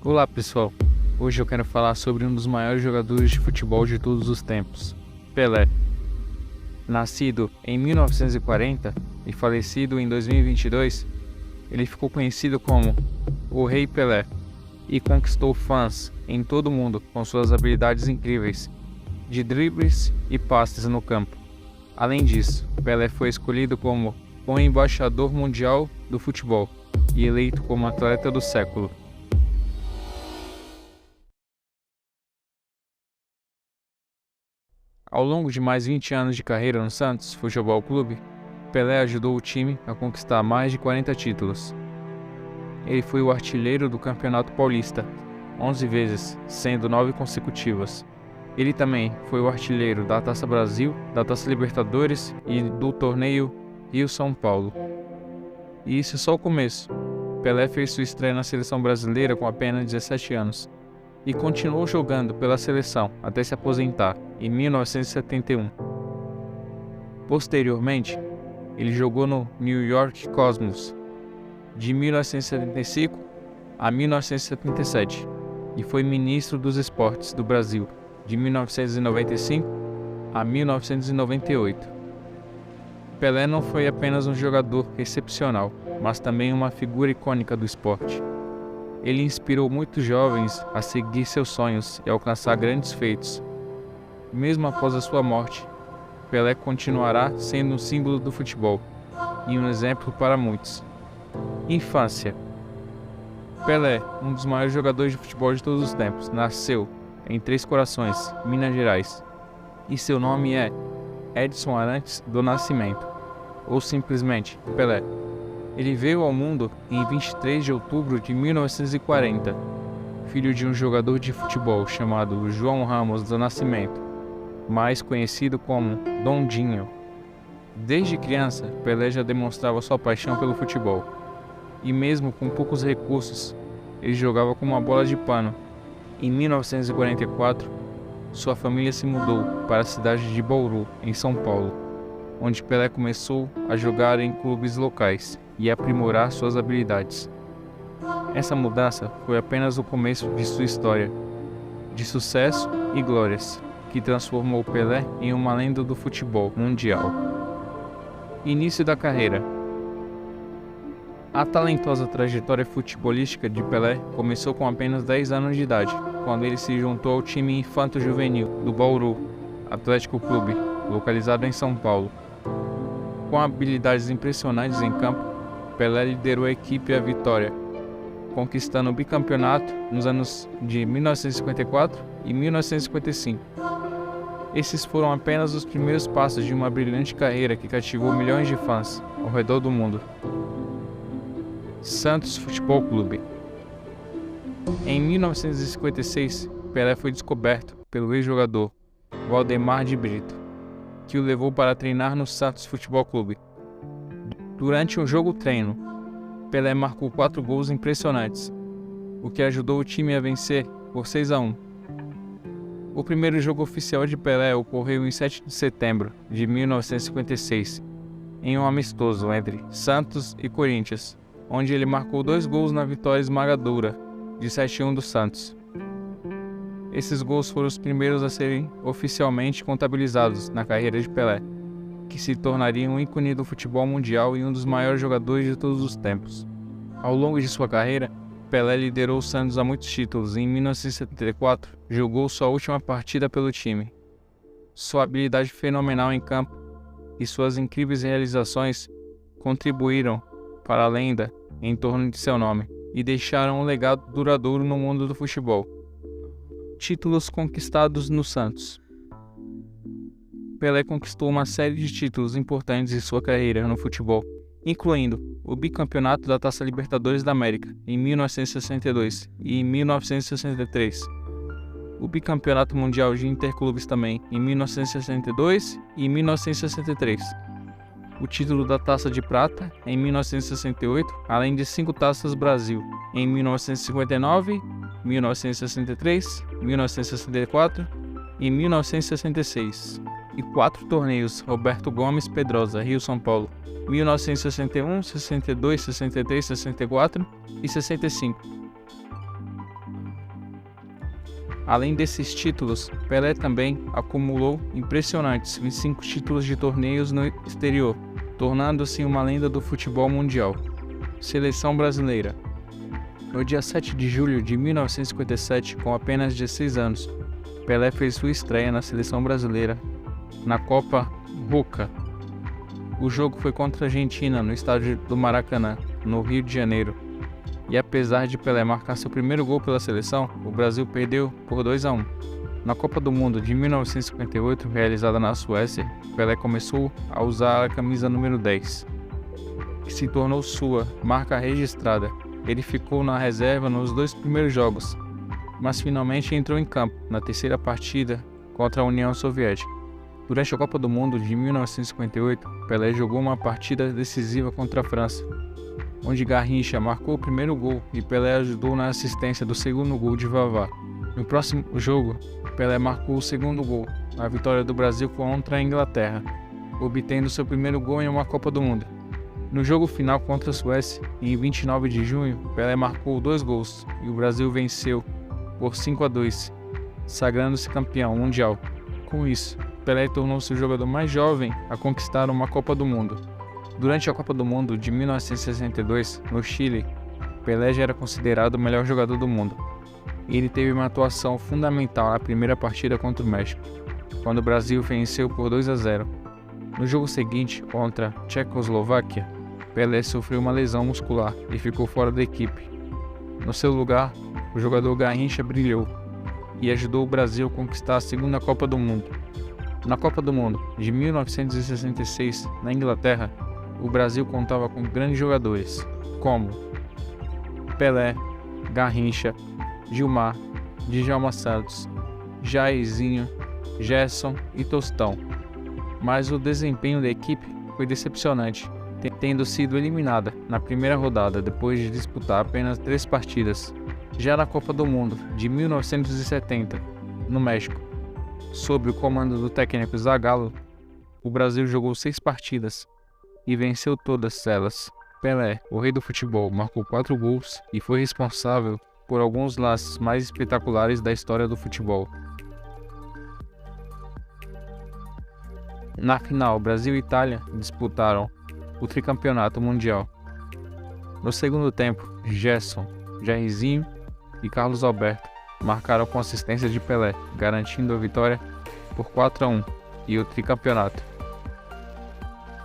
Olá pessoal, hoje eu quero falar sobre um dos maiores jogadores de futebol de todos os tempos, Pelé. Nascido em 1940 e falecido em 2022, ele ficou conhecido como o Rei Pelé e conquistou fãs em todo o mundo com suas habilidades incríveis de dribles e passes no campo. Além disso, Pelé foi escolhido como o embaixador mundial do futebol e eleito como atleta do século. Ao longo de mais 20 anos de carreira no Santos Futebol Clube, Pelé ajudou o time a conquistar mais de 40 títulos. Ele foi o artilheiro do Campeonato Paulista, 11 vezes, sendo 9 consecutivas. Ele também foi o artilheiro da Taça Brasil, da Taça Libertadores e do torneio Rio-São Paulo. E isso é só o começo. Pelé fez sua estreia na seleção brasileira com apenas 17 anos. E continuou jogando pela seleção até se aposentar em 1971. Posteriormente, ele jogou no New York Cosmos de 1975 a 1977 e foi ministro dos Esportes do Brasil de 1995 a 1998. Pelé não foi apenas um jogador excepcional, mas também uma figura icônica do esporte. Ele inspirou muitos jovens a seguir seus sonhos e alcançar grandes feitos. Mesmo após a sua morte, Pelé continuará sendo um símbolo do futebol e um exemplo para muitos. Infância. Pelé, um dos maiores jogadores de futebol de todos os tempos, nasceu em Três Corações, Minas Gerais, e seu nome é Edson Arantes do Nascimento, ou simplesmente Pelé. Ele veio ao mundo em 23 de outubro de 1940, filho de um jogador de futebol chamado João Ramos do Nascimento, mais conhecido como Dondinho. Desde criança, Pelé já demonstrava sua paixão pelo futebol, e mesmo com poucos recursos, ele jogava com uma bola de pano. Em 1944, sua família se mudou para a cidade de Bauru, em São Paulo, onde Pelé começou a jogar em clubes locais e aprimorar suas habilidades. Essa mudança foi apenas o começo de sua história, de sucesso e glórias, que transformou Pelé em uma lenda do futebol mundial. Início da carreira. A talentosa trajetória futebolística de Pelé começou com apenas 10 anos de idade, quando ele se juntou ao time infanto-juvenil do Bauru Atlético Clube, localizado em São Paulo. Com habilidades impressionantes em campo, Pelé liderou a equipe à vitória, conquistando o bicampeonato nos anos de 1954 e 1955. Esses foram apenas os primeiros passos de uma brilhante carreira que cativou milhões de fãs ao redor do mundo. Santos Futebol Clube. Em 1956, Pelé foi descoberto pelo ex-jogador Valdemar de Brito, que o levou para treinar no Santos Futebol Clube. Durante um jogo-treino, Pelé marcou 4 gols impressionantes, o que ajudou o time a vencer por 6-1. O primeiro jogo oficial de Pelé ocorreu em 7 de setembro de 1956, em um amistoso entre Santos e Corinthians, onde ele marcou 2 gols na vitória esmagadora de 7-1 do Santos. Esses gols foram os primeiros a serem oficialmente contabilizados na carreira de Pelé, que se tornaria um ícone do futebol mundial e um dos maiores jogadores de todos os tempos. Ao longo de sua carreira, Pelé liderou o Santos a muitos títulos e em 1974 jogou sua última partida pelo time. Sua habilidade fenomenal em campo e suas incríveis realizações contribuíram para a lenda em torno de seu nome e deixaram um legado duradouro no mundo do futebol. Títulos conquistados no Santos. Pelé conquistou uma série de títulos importantes em sua carreira no futebol, incluindo o bicampeonato da Taça Libertadores da América em 1962 e em 1963, o bicampeonato mundial de interclubes também em 1962 e 1963, o título da Taça de Prata em 1968, além de 5 Taças Brasil em 1959, 1963, 1964 e 1966, e 4 torneios Roberto Gomes Pedrosa, Rio-São Paulo, 1961, 62, 63, 64 e 65. Além desses títulos, Pelé também acumulou impressionantes 25 títulos de torneios no exterior, tornando-se uma lenda do futebol mundial. Seleção brasileira. No dia 7 de julho de 1957, com apenas 16 anos, Pelé fez sua estreia na seleção brasileira na Copa Boca. O jogo foi contra a Argentina no estádio do Maracanã, no Rio de Janeiro. E apesar de Pelé marcar seu primeiro gol pela seleção, o Brasil perdeu por 2-1. Na Copa do Mundo de 1958, realizada na Suécia, Pelé começou a usar a camisa número 10, que se tornou sua marca registrada. Ele ficou na reserva nos 2 primeiros jogos, mas finalmente entrou em campo na terceira partida contra a União Soviética. Durante a Copa do Mundo de 1958, Pelé jogou uma partida decisiva contra a França, onde Garrincha marcou o primeiro gol e Pelé ajudou na assistência do segundo gol de Vavá. No próximo jogo, Pelé marcou o segundo gol, na vitória do Brasil contra a Inglaterra, obtendo seu primeiro gol em uma Copa do Mundo. No jogo final contra a Suécia, em 29 de junho, Pelé marcou 2 gols e o Brasil venceu por 5-2, sagrando-se campeão mundial. Com isso, Pelé tornou-se o jogador mais jovem a conquistar uma Copa do Mundo. Durante a Copa do Mundo de 1962, no Chile, Pelé já era considerado o melhor jogador do mundo. Ele teve uma atuação fundamental na primeira partida contra o México, quando o Brasil venceu por 2-0. No jogo seguinte, contra a Tchecoslováquia, Pelé sofreu uma lesão muscular e ficou fora da equipe. No seu lugar, o jogador Garrincha brilhou e ajudou o Brasil a conquistar a segunda Copa do Mundo. Na Copa do Mundo de 1966, na Inglaterra, o Brasil contava com grandes jogadores, como Pelé, Garrincha, Gilmar, Djalma Santos, Jairzinho, Gerson e Tostão. Mas o desempenho da equipe foi decepcionante, tendo sido eliminada na primeira rodada depois de disputar apenas 3 partidas. Já na Copa do Mundo de 1970, no México, sob o comando do técnico Zagallo, o Brasil jogou 6 partidas e venceu todas elas. Pelé, o rei do futebol, marcou 4 gols e foi responsável por alguns lances mais espetaculares da história do futebol. Na final, Brasil e Itália disputaram o tricampeonato mundial. No segundo tempo, Gerson, Jairzinho e Carlos Alberto marcaram com assistência de Pelé, garantindo a vitória por 4-1 e o tricampeonato.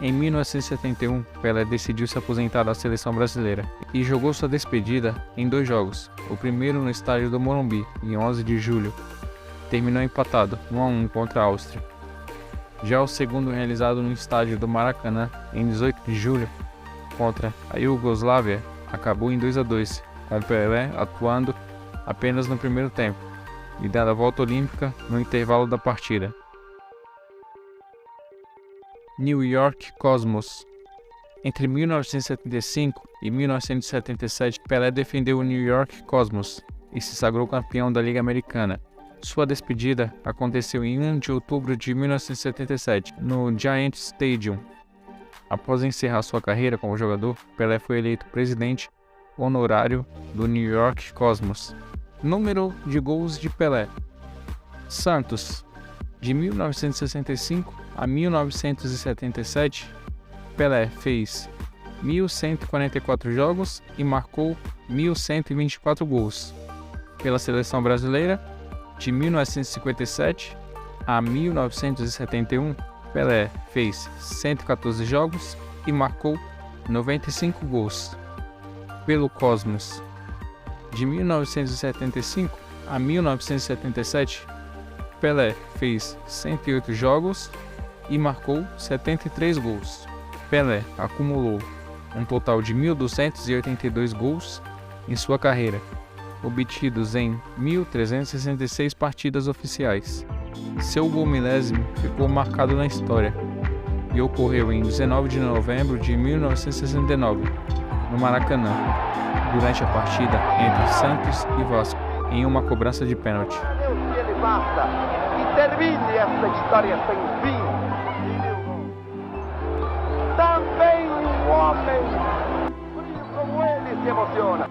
Em 1971, Pelé decidiu se aposentar da seleção brasileira e jogou sua despedida em 2 jogos. O primeiro no estádio do Morumbi, em 11 de julho, terminou empatado 1-1 contra a Áustria. Já o segundo, realizado no estádio do Maracanã, em 18 de julho, contra a Iugoslávia, acabou em 2-2, com Pelé atuando apenas no primeiro tempo e dando a volta olímpica no intervalo da partida. New York Cosmos. Entre 1975 e 1977, Pelé defendeu o New York Cosmos e se sagrou campeão da Liga Americana. Sua despedida aconteceu em 1 de outubro de 1977, no Giants Stadium. Após encerrar sua carreira como jogador, Pelé foi eleito presidente honorário do New York Cosmos. Número de gols de Pelé. Santos. De 1965 a 1977, Pelé fez 1.144 jogos e marcou 1.124 gols. Pela seleção brasileira, de 1957 a 1971, Pelé fez 114 jogos e marcou 95 gols. Pelo Cosmos, de 1975 a 1977, Pelé fez 108 jogos e marcou 73 gols. Pelé acumulou um total de 1.282 gols em sua carreira, obtidos em 1.366 partidas oficiais. Seu gol milésimo ficou marcado na história e ocorreu em 19 de novembro de 1969, no Maracanã, durante a partida entre Santos e Vasco, em uma cobrança de pênalti. E termine esta história sem fim. Também um homem frio como ele se emociona.